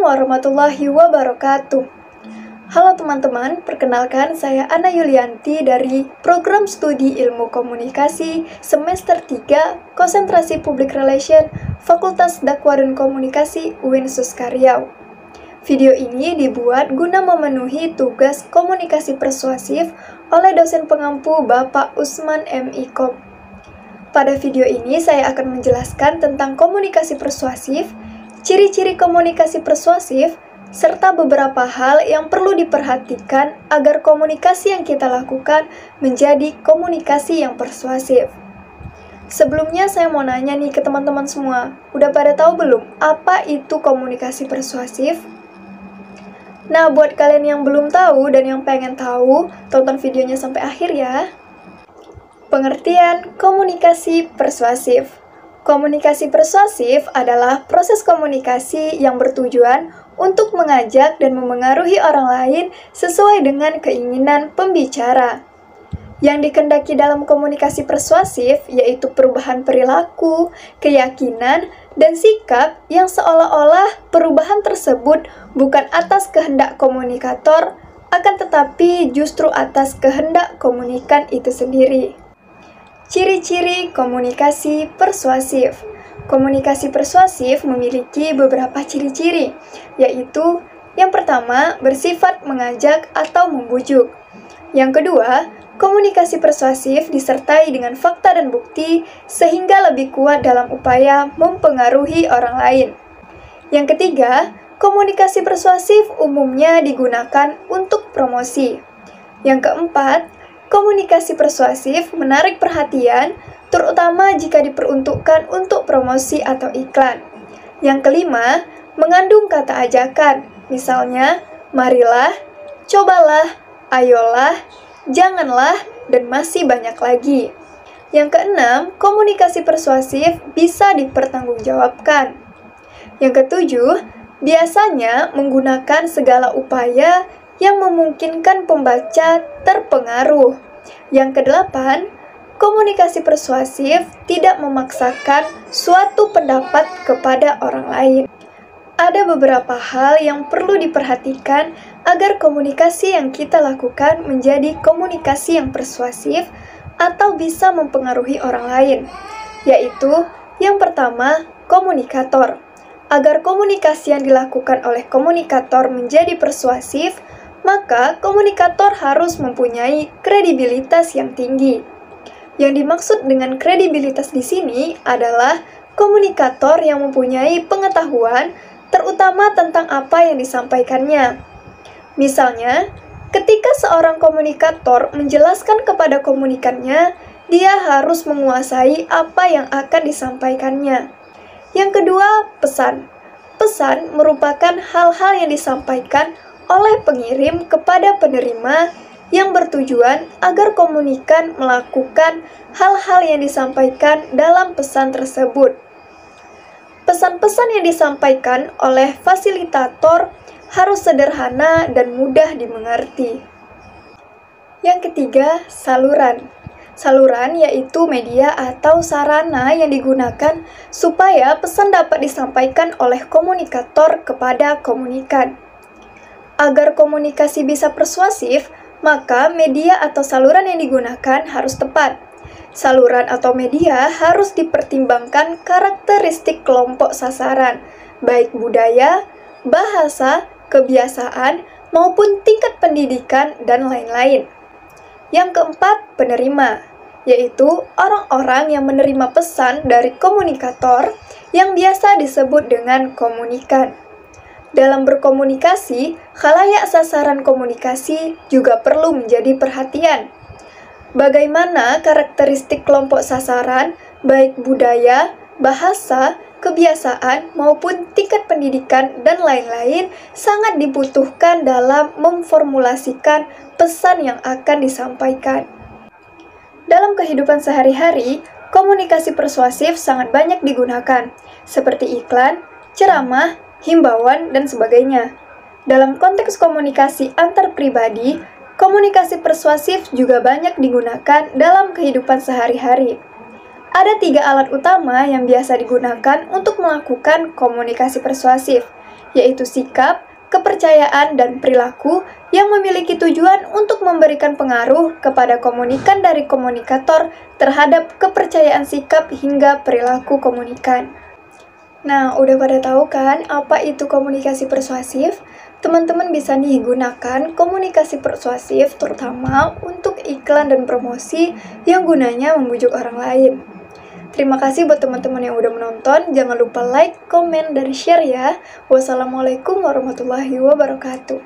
warahmatullahi wabarakatuh. Halo teman-teman, perkenalkan saya Ana Yulianti dari Program Studi Ilmu Komunikasi Semester 3 Konsentrasi Public Relation Fakultas Dakwah dan Komunikasi UIN Suska Riau. Video ini dibuat guna memenuhi tugas komunikasi persuasif oleh dosen pengampu Bapak Usman M.Ikom. Pada video ini saya akan menjelaskan tentang komunikasi persuasif, ciri-ciri komunikasi persuasif, serta beberapa hal yang perlu diperhatikan agar komunikasi yang kita lakukan menjadi komunikasi yang persuasif. Sebelumnya saya mau nanya nih ke teman-teman semua, udah pada tahu belum apa itu komunikasi persuasif? Nah, buat kalian yang belum tahu dan yang pengen tahu, tonton videonya sampai akhir ya. Pengertian komunikasi persuasif. Komunikasi persuasif adalah proses komunikasi yang bertujuan untuk mengajak dan memengaruhi orang lain sesuai dengan keinginan pembicara. Yang dikehendaki dalam komunikasi persuasif yaitu perubahan perilaku, keyakinan, dan sikap yang seolah-olah perubahan tersebut bukan atas kehendak komunikator, akan tetapi justru atas kehendak komunikan itu sendiri. Ciri-ciri komunikasi persuasif. Komunikasi persuasif memiliki beberapa ciri-ciri, yaitu yang pertama, bersifat mengajak atau membujuk. Yang kedua, komunikasi persuasif disertai dengan fakta dan bukti sehingga lebih kuat dalam upaya mempengaruhi orang lain. Yang ketiga, komunikasi persuasif umumnya digunakan untuk promosi. Yang keempat, komunikasi persuasif menarik perhatian, terutama jika diperuntukkan untuk promosi atau iklan. Yang kelima, mengandung kata ajakan, misalnya, marilah, cobalah, ayolah, janganlah, dan masih banyak lagi. Yang keenam, komunikasi persuasif bisa dipertanggungjawabkan. Yang ketujuh, biasanya menggunakan segala upaya yang memungkinkan pembaca terpengaruh. Yang kedelapan, komunikasi persuasif tidak memaksakan suatu pendapat kepada orang lain. Ada beberapa hal yang perlu diperhatikan agar komunikasi yang kita lakukan menjadi komunikasi yang persuasif atau bisa mempengaruhi orang lain, yaitu yang pertama, komunikator. Agar komunikasi yang dilakukan oleh komunikator menjadi persuasif, maka komunikator harus mempunyai kredibilitas yang tinggi. Yang dimaksud dengan kredibilitas di sini adalah komunikator yang mempunyai pengetahuan terutama tentang apa yang disampaikannya. Misalnya, ketika seorang komunikator menjelaskan kepada komunikannya, dia harus menguasai apa yang akan disampaikannya. Yang kedua, pesan. Pesan merupakan hal-hal yang disampaikan oleh pengirim kepada penerima yang bertujuan agar komunikan melakukan hal-hal yang disampaikan dalam pesan tersebut. Pesan-pesan yang disampaikan oleh fasilitator harus sederhana dan mudah dimengerti. Yang ketiga, saluran. Saluran yaitu media atau sarana yang digunakan supaya pesan dapat disampaikan oleh komunikator kepada komunikan. Agar komunikasi bisa persuasif, maka media atau saluran yang digunakan harus tepat. Saluran atau media harus dipertimbangkan karakteristik kelompok sasaran, baik budaya, bahasa, kebiasaan, maupun tingkat pendidikan, dan lain-lain. Yang keempat, penerima, yaitu orang-orang yang menerima pesan dari komunikator yang biasa disebut dengan komunikan. Dalam berkomunikasi, khalayak sasaran komunikasi juga perlu menjadi perhatian. Bagaimana karakteristik kelompok sasaran, baik budaya, bahasa, kebiasaan, maupun tingkat pendidikan, dan lain-lain, sangat dibutuhkan dalam memformulasikan pesan yang akan disampaikan. Dalam kehidupan sehari-hari, komunikasi persuasif sangat banyak digunakan, seperti iklan, ceramah, himbauan, dan sebagainya. Dalam konteks komunikasi antar pribadi, komunikasi persuasif juga banyak digunakan dalam kehidupan sehari-hari. Ada 3 alat utama yang biasa digunakan untuk melakukan komunikasi persuasif, yaitu sikap, kepercayaan, dan perilaku yang memiliki tujuan untuk memberikan pengaruh kepada komunikan dari komunikator terhadap kepercayaan sikap hingga perilaku komunikan. Nah, udah pada tahu kan apa itu komunikasi persuasif? Teman-teman bisa nih gunakan komunikasi persuasif terutama untuk iklan dan promosi yang gunanya membujuk orang lain. Terima kasih buat teman-teman yang udah menonton. Jangan lupa like, komen, dan share ya. Wassalamualaikum warahmatullahi wabarakatuh.